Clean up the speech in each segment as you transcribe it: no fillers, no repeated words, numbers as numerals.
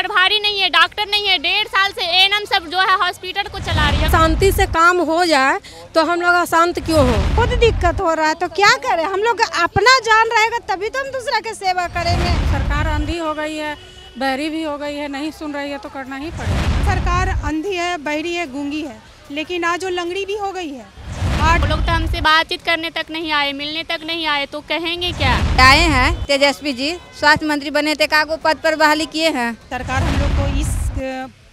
प्रभारी नहीं है, डॉक्टर नहीं है। 1.5 साल से एएनएम सब जो है हॉस्पिटल को चला रही है। शांति से काम हो जाए तो हम लोग अशांत क्यों हो? खुद दिक्कत हो रहा है तो क्या करें? हम लोग अपना जान रहेगा तभी तो हम दूसरा की सेवा करेंगे। सरकार अंधी हो गई है, बहरी भी हो गई है, नहीं सुन रही है तो करना ही पड़ेगा। सरकार अंधी है, बहरी है, गूंगी है, लेकिन आज वो लंगड़ी भी हो गई है। वो लोग तो हमसे बातचीत करने तक नहीं आए, मिलने तक नहीं आए, तो कहेंगे क्या? आए हैं तेजस्वी जी, स्वास्थ्य मंत्री बने थे, कागो पद पर बहाली किए हैं। सरकार हम लोग को इस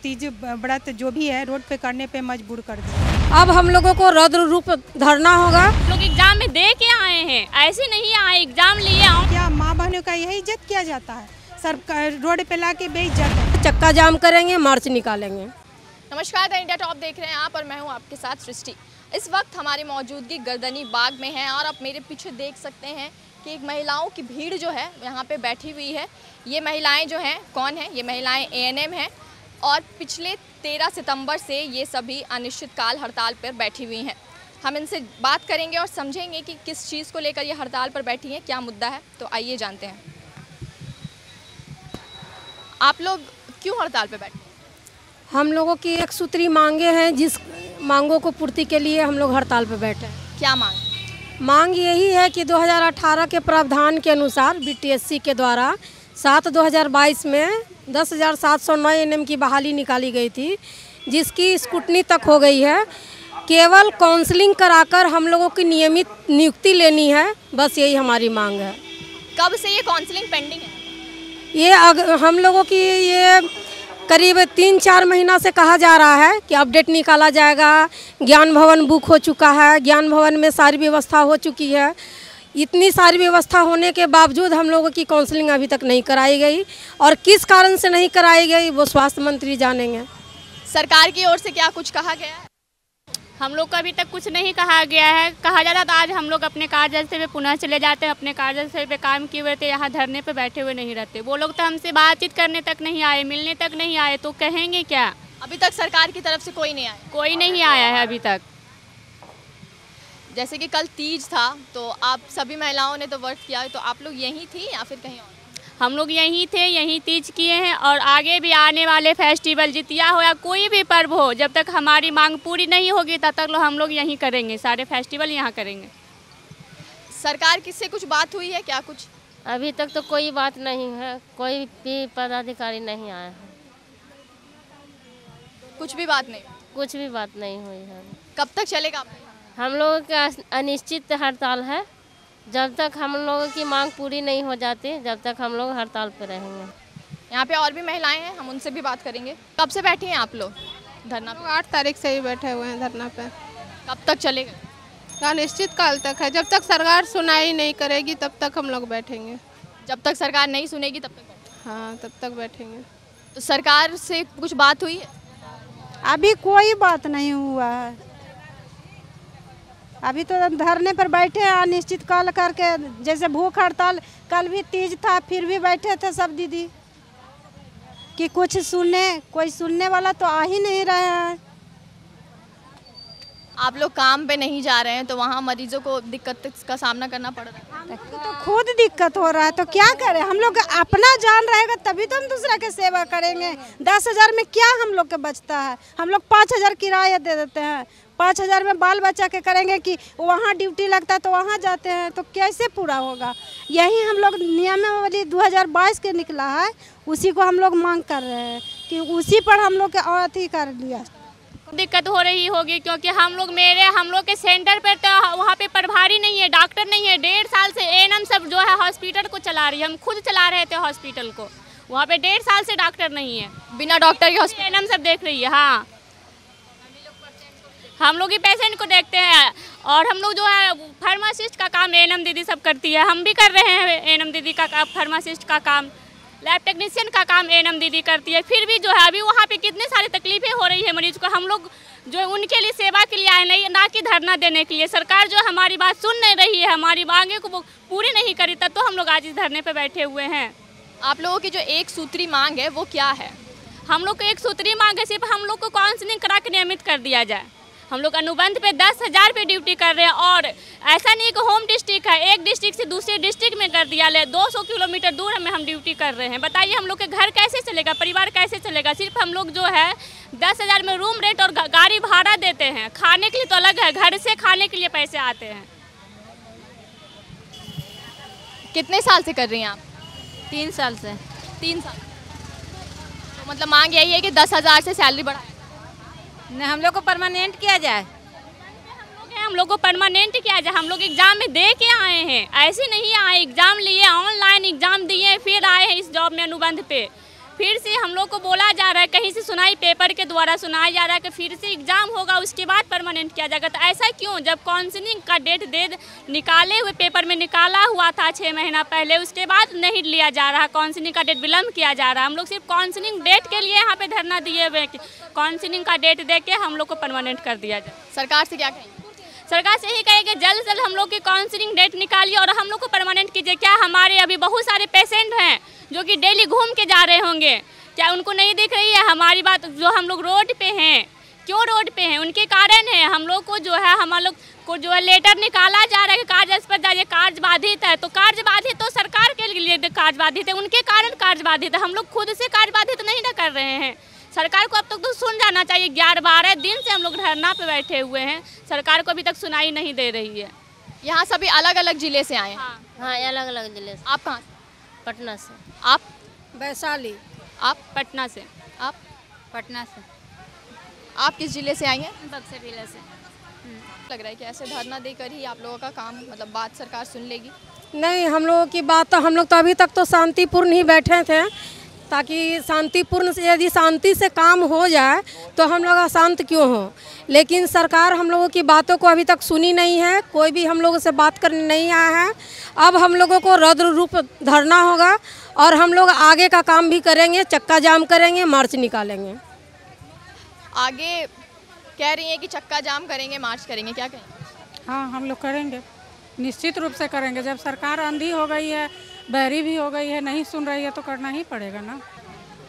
तीज व्रत जो भी है रोड पे करने पे मजबूर कर दिया। अब हम लोगों को रौद्र रूप धरना होगा। लोग एग्जाम में दे के आए हैं, ऐसे नहीं आए एग्जाम लिए आओ। क्या माँ बहनों का यही इज्जत किया जाता है? सरकार रोड पे ला के बेइज्जत। चक्का जाम करेंगे, मार्च निकालेंगे। नमस्कार, द इंडिया टॉप देख रहे हैं आप और मैं हूं आपके साथ सृष्टि। इस वक्त हमारी मौजूदगी गर्दनी बाग में है और आप मेरे पीछे देख सकते हैं कि एक महिलाओं की भीड़ जो है यहाँ पे बैठी हुई है। ये महिलाएं जो हैं कौन हैं? ये महिलाएं एएनएम हैं और पिछले 13 सितंबर से ये सभी अनिश्चितकाल हड़ताल पर बैठी हुई हैं। हम इनसे बात करेंगे और समझेंगे कि किस चीज़ को लेकर ये हड़ताल पर बैठी हैं, क्या मुद्दा है। तो आइए जानते हैं, आप लोग क्यों हड़ताल पर बैठे? हम लोगों की एक सूत्री मांगे हैं, जिस मांगों को पूर्ति के लिए हम लोग हड़ताल पर बैठे हैं। क्या मांग? मांग यही है कि 2018 के प्रावधान के अनुसार बीटीएससी के द्वारा 7/2022 में 10,709 एएनएम की बहाली निकाली गई थी, जिसकी स्क्रूटनी तक हो गई है। केवल काउंसलिंग कराकर हम लोगों की नियमित नियुक्ति लेनी है, बस यही हमारी मांग है। कब से ये काउंसलिंग पेंडिंग है? हम लोगों की ये करीब 3-4 महीना से कहा जा रहा है कि अपडेट निकाला जाएगा। ज्ञान भवन बुक हो चुका है, ज्ञान भवन में सारी व्यवस्था हो चुकी है। इतनी सारी व्यवस्था होने के बावजूद हम लोगों की काउंसलिंग अभी तक नहीं कराई गई, और किस कारण से नहीं कराई गई वो स्वास्थ्य मंत्री जानेंगे। सरकार की ओर से क्या कुछ कहा गया है? हम लोग को अभी तक कुछ नहीं कहा गया है। कहा जाता तो आज हम लोग अपने कार्यस्थल पे पुनः चले जाते हैं, अपने कार्यस्थल पे काम किए हुए थे, यहाँ धरने पे बैठे हुए नहीं रहते। वो लोग तो हमसे बातचीत करने तक नहीं आए, मिलने तक नहीं आए, तो कहेंगे क्या? अभी तक सरकार की तरफ से कोई नहीं आया? कोई नहीं आया है अभी तक। जैसे कि कल तीज था तो आप सभी महिलाओं ने तो व्रत किया, तो आप लोग यहीं थी या फिर कहीं और? हम लोग यहीं थे, यहीं तीज किए हैं, और आगे भी आने वाले फेस्टिवल जितिया हो या कोई भी पर्व हो, जब तक हमारी मांग पूरी नहीं होगी तब तक हम लोग यहीं करेंगे, सारे फेस्टिवल यहाँ करेंगे। सरकार किससे कुछ बात हुई है क्या? कुछ अभी तक तो कोई बात नहीं है, कोई भी पदाधिकारी नहीं आया है। कुछ भी बात नहीं? कुछ भी बात नहीं हुई है। कब तक चलेगा? हम लोगों का अनिश्चित हड़ताल है, जब तक हम लोगों की मांग पूरी नहीं हो जाती जब तक हम लोग हड़ताल पर रहेंगे। यहाँ पे और भी महिलाएं हैं, हम उनसे भी बात करेंगे। कब से बैठे हैं आप लोग धरना पे? 8 तारीख से ही बैठे हुए हैं धरना पे। कब तक चलेगा? अनिश्चित काल तक है, जब तक सरकार सुनाई नहीं करेगी तब तक हम लोग बैठेंगे। जब तक सरकार नहीं सुनेगी तब तक? हाँ, तब तक बैठेंगे। तो सरकार से कुछ बात हुई है? अभी कोई बात नहीं हुआ है। अभी तो धरने पर बैठे हैं अनिश्चित काल करके, जैसे भूख हड़ताल। कल भी तीज था, फिर भी बैठे थे सब दीदी कि कुछ सुने। कोई सुनने वाला तो आ ही नहीं रहा है। आप लोग काम पे नहीं जा रहे हैं तो वहाँ मरीजों को दिक्कत का सामना करना पड़ रहा है? हमको तो खुद दिक्कत हो रहा है तो क्या करें? हम लोग अपना जान रहेगा तभी तो हम दूसरा की सेवा करेंगे। 10,000 में क्या हम लोग के बचता है? हम लोग 5,000 किराया दे देते हैं, 5,000 में बाल बच्चा के करेंगे कि वहाँ ड्यूटी लगता है तो वहाँ जाते हैं, तो कैसे पूरा होगा? यही हम लोग नियमावली 2022 के निकला है, उसी को हम लोग मांग कर रहे हैं कि उसी पर हम लोग के अथी कर लिया। दिक्कत हो रही होगी क्योंकि हम लोग के सेंटर पर तो वहाँ पे प्रभारी नहीं है, डॉक्टर नहीं है। 1.5 साल से एएनएम सब जो है हॉस्पिटल को चला रही है। हम खुद चला रहे थे हॉस्पिटल को, वहाँ पे 1.5 साल से डॉक्टर नहीं है। बिना डॉक्टर के हॉस्पिटल एएनएम सब देख रही है। हाँ, हम लोग ही पेशेंट को देखते हैं, और हम लोग जो है फार्मासिस्ट का काम एएनएम दीदी सब करती है। हम भी कर रहे हैं एएनएम दीदी का फार्मासिस्ट का काम, लैब टेक्नीशियन का काम एएनएम दीदी करती है। फिर भी जो है अभी वहाँ पे कितनी सारी तकलीफें हो रही है मरीज को। हम लोग जो है उनके लिए सेवा के लिए आए, नहीं ना कि धरना देने के लिए। सरकार जो हमारी बात सुन नहीं रही है, हमारी मांगे को पूरी नहीं करी, तब तो हम लोग आज इस धरने पर बैठे हुए हैं। आप लोगों की जो एक सूत्री मांग है वो क्या है? हम लोग को एक सूत्री मांग है, सिर्फ हम लोग को काउंसलिंग करा के नियमित कर दिया जाए। हम लोग अनुबंध पे 10,000 पे ड्यूटी कर रहे हैं। और ऐसा नहीं कि होम डिस्ट्रिक्ट है, एक डिस्ट्रिक्ट से दूसरे डिस्ट्रिक्ट में कर दिया ले, 200 किलोमीटर दूर में हम ड्यूटी कर रहे हैं। बताइए हम लोग के घर कैसे चलेगा, परिवार कैसे चलेगा। सिर्फ हम लोग जो है 10,000 में रूम रेंट और गाड़ी भाड़ा देते हैं, खाने के लिए तो अलग है, घर से खाने के लिए पैसे आते हैं। कितने साल से कर रही हैं आप? 3 साल से। 3 साल। तो मतलब मांग यही है कि 10,000 से सैलरी बढ़ाए। नहीं, हम लोग को परमानेंट किया जाए। हम लोग को परमानेंट किया जाए। हम लोग एग्जाम में दे के आए हैं, ऐसे नहीं आए, एग्जाम लिए, ऑनलाइन एग्जाम दिए, फिर आए हैं इस जॉब में अनुबंध पे। फिर से हम लोग को बोला जा रहा है, कहीं से सुनाई पेपर के द्वारा सुनाया जा रहा है कि फिर से एग्जाम होगा, उसके बाद परमानेंट किया जाएगा। तो ऐसा क्यों? जब काउंसलिंग का डेट निकाले हुए पेपर में निकाला हुआ था 6 महीना पहले, उसके बाद नहीं लिया जा रहा, काउंसलिंग का डेट विलम्ब किया जा रहा है। हम लोग सिर्फ काउंसलिंग डेट के लिए यहाँ पे धरना दिए हुए हैं, काउंसलिंग का डेट दे के हम लोग को परमानेंट कर दिया जाए। सरकार से क्या कहेंगे? सरकार से यही कहेंगे जल्द से जल्द हम लोग की काउंसलिंग डेट निकालिए और हम लोग को परमानेंट कीजिए। क्या हमारे अभी बहुत सारे पेशेंट हैं जो कि डेली घूम के जा रहे होंगे, क्या उनको नहीं दिख रही है हमारी बात? जो हम लोग रोड पे हैं, क्यों रोड पे हैं? उनके कारण है। हम लोग को जो है, हम लोग को जो है लेटर निकाला जा रहा है कि कार्य पर जाइए, कार्य बाधित है। तो कार्य बाधित तो सरकार के लिए कार्य बाधित है, उनके कारण कार्य बाधित है। हम लोग खुद से कार्य बाधित नहीं ना कर रहे हैं। सरकार को अब तक तो सुन जाना चाहिए। 11-12 दिन से हम लोग धरना पे बैठे हुए हैं, सरकार को अभी तक सुनाई नहीं दे रही है। यहाँ सभी अलग अलग जिले से आए हैं। हाँ, अलग अलग जिले से। आप कहाँ से? पटना से। आप? वैशाली। आप? पटना से। आप? पटना से। आप किस जिले से आई हैं? बक्सर जिले से। लग रहा है कि ऐसे धरना देकर ही आप लोगों का काम, मतलब बात सरकार सुन लेगी? नहीं, हम लोगों की बात तो, हम लोग तो अभी तक तो शांतिपूर्ण ही बैठे थे, ताकि शांतिपूर्ण से, यदि शांति से काम हो जाए तो हम लोग अशांत क्यों हो। लेकिन सरकार हम लोगों की बातों को अभी तक सुनी नहीं है, कोई भी हम लोगों से बात करने नहीं आया है। अब हम लोगों को रौद्र रूप धरना होगा और हम लोग आगे का काम भी करेंगे, चक्का जाम करेंगे, मार्च निकालेंगे। आगे कह रही हैं कि चक्का जाम करेंगे, मार्च करेंगे, क्या कहेंगे? हाँ, हम लोग करेंगे, निश्चित रूप से करेंगे। जब सरकार अंधी हो गई है, बहरी भी हो गई है, नहीं सुन रही है, तो करना ही पड़ेगा ना।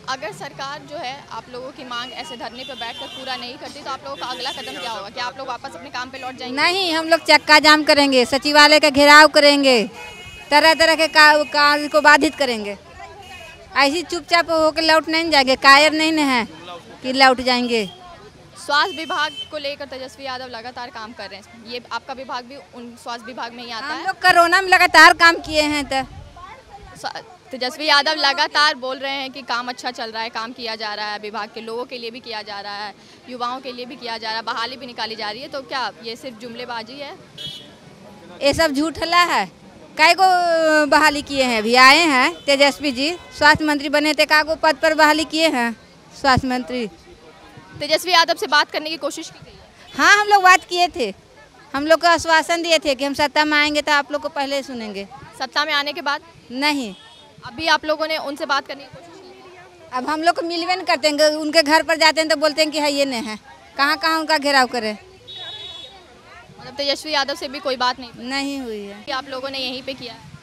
अगर सरकार जो है आप लोगों की मांग ऐसे धरने पर बैठकर पूरा नहीं करती तो आप लोगों का अगला कदम क्या होगा? क्या आप लोग वापस अपने काम पे लौट जाएंगे? नहीं, हम लोग चक्का जाम करेंगे, सचिवालय का घेराव करेंगे, तरह तरह के कार्य को बाधित करेंगे। ऐसी चुपचाप होकर लौट नहीं जाएंगे, कायर नहीं है कि लौट जाएंगे। स्वास्थ्य विभाग को लेकर तेजस्वी यादव लगातार काम कर रहे हैं। ये आपका विभाग भी उन स्वास्थ्य विभाग में ही आता है? हम लोग कोरोना में लगातार काम किए हैं। तो तेजस्वी यादव लगातार बोल रहे हैं कि काम अच्छा चल रहा है, काम किया जा रहा है, विभाग के लोगों के लिए भी किया जा रहा है, युवाओं के लिए भी किया जा रहा है, बहाली भी निकाली जा रही है। तो क्या ये सिर्फ जुमलेबाजी है? ये सब झूठला है। कई को बहाली किए हैं, अभी आए हैं तेजस्वी जी, स्वास्थ्य मंत्री बने थे, का पद पर बहाली किए हैं स्वास्थ्य मंत्री। तेजस्वी यादव से बात करने की कोशिश की गई है? हाँ, हम लोग बात किए थे, हम लोग को आश्वासन दिए थे कि हम सत्ता में आएंगे तो आप लोग को पहले सुनेंगे। सत्ता में आने के बाद नहीं, अभी आप लोगों ने उनसे बात करने की कोशिश की? अब हम लोग को मिलवे नहीं करते हैं, उनके घर पर जाते हैं तो बोलते हैं कि है ये नहीं है, कहाँ कहाँ उनका घेराव करें। मतलब तेजस्वी यादव से भी कोई बात नहीं हुई है। कि आप लोगों ने यहीं पे किया है?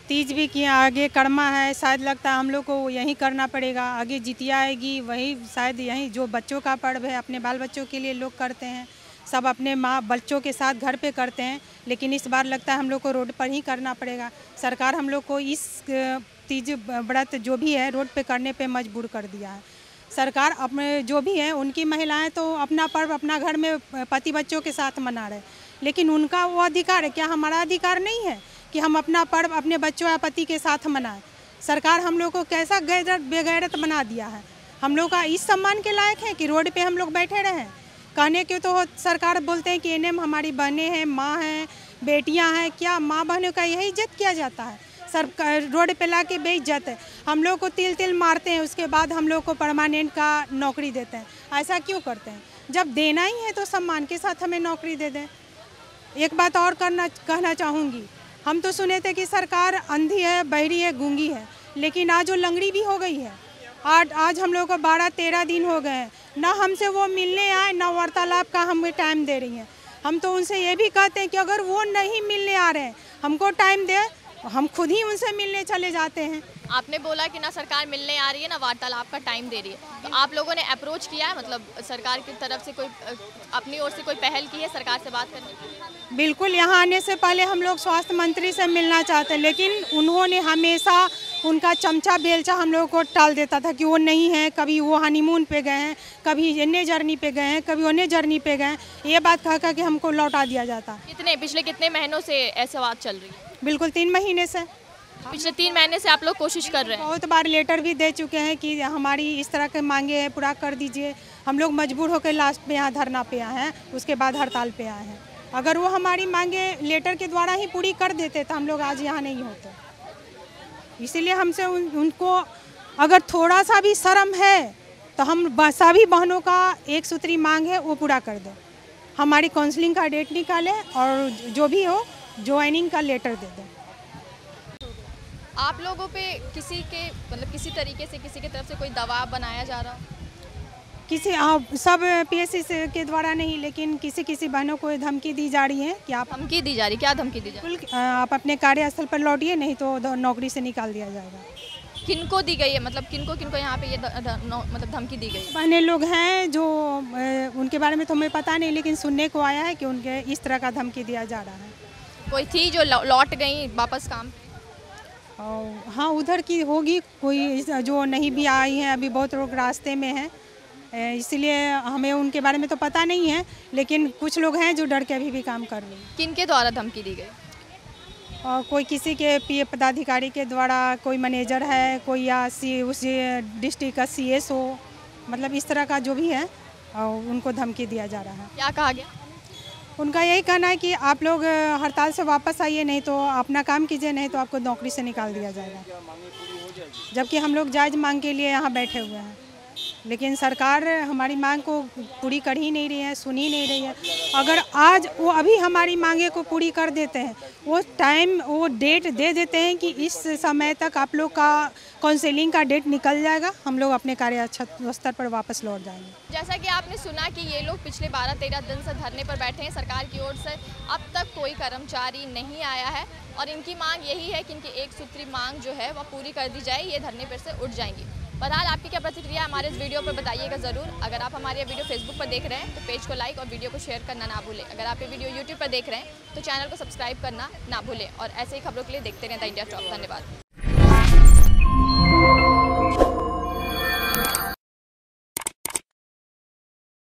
तीज भी किया, आगे कर्मा है, शायद लगता है हम लोग को यहीं करना पड़ेगा। आगे जितिया आएगी, वही शायद यहीं जो बच्चों का पर्व है, अपने बाल बच्चों के लिए लोग करते हैं, सब अपने माँ बच्चों के साथ घर पे करते हैं। लेकिन इस बार लगता है हम लोग को रोड पर ही करना पड़ेगा। सरकार हम लोग को इस तीज व्रत जो भी है रोड पे करने पे मजबूर कर दिया है। सरकार अपने जो भी है, उनकी महिलाएं तो अपना पर्व अपना घर में पति बच्चों के साथ मना रहे, लेकिन उनका वो अधिकार है, क्या हमारा अधिकार नहीं है कि हम अपना पर्व अपने बच्चों या पति के साथ मनाएं? सरकार हम लोग को कैसा बेगैरत बना दिया है। हम लोग का इस सम्मान के लायक है कि रोड पे हम लोग बैठे रहें? कहने के तो सरकार बोलते हैं कि एनएम हमारी बहनें हैं, माँ हैं, बेटियां हैं। क्या माँ बहनों का यही इज्जत किया जाता है? सरकार रोड पे ला के बेइज्जत है। हम लोग को तिल तिल मारते हैं, उसके बाद हम लोग को परमानेंट का नौकरी देते हैं। ऐसा क्यों करते हैं? जब देना ही है तो सम्मान के साथ हमें नौकरी दे दें। एक बात और कहना चाहूँगी, हम तो सुने थे कि सरकार अंधी है, बहरी है, गूंगी है, लेकिन आज वो लंगड़ी भी हो गई है। आज हम लोग को 12-13 दिन हो गए हैं, ना हमसे वो मिलने आए, ना वार्तालाप का हमें टाइम दे रही हैं। हम तो उनसे ये भी कहते हैं कि अगर वो नहीं मिलने आ रहे हैं, हमको टाइम दे, हम खुद ही उनसे मिलने चले जाते हैं। आपने बोला कि ना सरकार मिलने आ रही है ना वार्तालाप का टाइम दे रही है, तो आप लोगों ने अप्रोच किया है, मतलब सरकार की तरफ से कोई अपनी ओर से कोई पहल की है सरकार से बात करने की? बिल्कुल, यहाँ आने से पहले हम लोग स्वास्थ्य मंत्री से मिलना चाहते हैं, लेकिन उन्होंने हमेशा उनका चमचा बेलचा हम लोगों को टाल देता था कि वो नहीं है। कभी वो हनीमून पे गए हैं, कभी इन्ने जर्नी पे गए हैं, कभी उन्ने जर्नी पे गए हैं, ये बात कह के हमको लौटा दिया जाता। पिछले कितने महीनों से ऐसे बात चल रही है? बिल्कुल 3 महीने से। पिछले 3 महीने से आप लोग कोशिश कर रहे हैं? बहुत बार लेटर भी दे चुके हैं कि हमारी इस तरह के मांगे हैं, पूरा कर दीजिए। हम लोग मजबूर होकर लास्ट में यहाँ धरना पे आए हैं, उसके बाद हड़ताल पे आए हैं। अगर वो हमारी मांगे लेटर के द्वारा ही पूरी कर देते तो हम लोग आज यहाँ नहीं होते। इसीलिए हमसे उनको अगर थोड़ा सा भी शर्म है तो हम सभी बहनों का एक सूत्री मांग है वो पूरा कर दें। हमारी काउंसलिंग का डेट निकालें और जो भी हो ज्वाइनिंग का लेटर दे दें। आप लोगों पे किसी तरीके से किसी की तरफ से कोई दबाव बनाया जा रहा? सब पीएससी के द्वारा नहीं, लेकिन किसी बहनों को धमकी दी जा रही है कि आप। धमकी दी जा रही? क्या धमकी दी जा रही? आप अपने कार्यस्थल पर लौटिए, नहीं तो नौकरी से निकाल दिया जाएगा। किनको दी गई है, मतलब किनको यहाँ पे ये मतलब धमकी दी गई? बहने लोग हैं जो उनके बारे में तो हमें पता नहीं, लेकिन सुनने को आया है कि उनके इस तरह का धमकी दिया जा रहा है। कोई थी जो लौट गई वापस काम? हाँ, उधर की होगी कोई जो नहीं भी आई है, अभी बहुत लोग रास्ते में हैं, इसलिए हमें उनके बारे में तो पता नहीं है, लेकिन कुछ लोग हैं जो डर के अभी भी काम कर रहे हैं। किनके द्वारा धमकी दी गई? कोई किसी के पीए पदाधिकारी के द्वारा, कोई मैनेजर है, कोई या उस डिस्ट्रिक्ट का CS हो, मतलब इस तरह का जो भी है उनको धमकी दिया जा रहा है। क्या कहा गया? उनका यही कहना है कि आप लोग हड़ताल से वापस आइए, नहीं तो अपना काम कीजिए, नहीं तो आपको नौकरी से निकाल दिया जाएगा। जबकि हम लोग जायज़ मांग के लिए यहाँ बैठे हुए हैं, लेकिन सरकार हमारी मांग को पूरी कर ही नहीं रही है, सुन ही नहीं रही है। अगर आज वो अभी हमारी मांगे को पूरी कर देते हैं, वो डेट दे देते हैं कि इस समय तक आप लोग का काउंसलिंग का डेट निकल जाएगा, हम लोग अपने कार्यस्थल पर वापस लौट जाएंगे। जैसा कि आपने सुना कि ये लोग पिछले 12-13 दिन से धरने पर बैठे हैं, सरकार की ओर से अब तक कोई कर्मचारी नहीं आया है और इनकी मांग यही है कि इनकी एक सूत्री मांग जो है वह पूरी कर दी जाए, ये धरने पर से उठ जाएंगी। बहरहाल आपकी क्या प्रतिक्रिया हमारे इस वीडियो पर बताइएगा ज़रूर। अगर आप हमारे वीडियो फेसबुक पर देख रहे हैं तो पेज को लाइक और वीडियो को शेयर करना ना भूलें। अगर आप ये वीडियो यूट्यूब पर देख रहे हैं तो चैनल को सब्सक्राइब करना ना भूलें और ऐसे ही खबरों के लिए देखते रहें द इंडिया टॉप। धन्यवाद।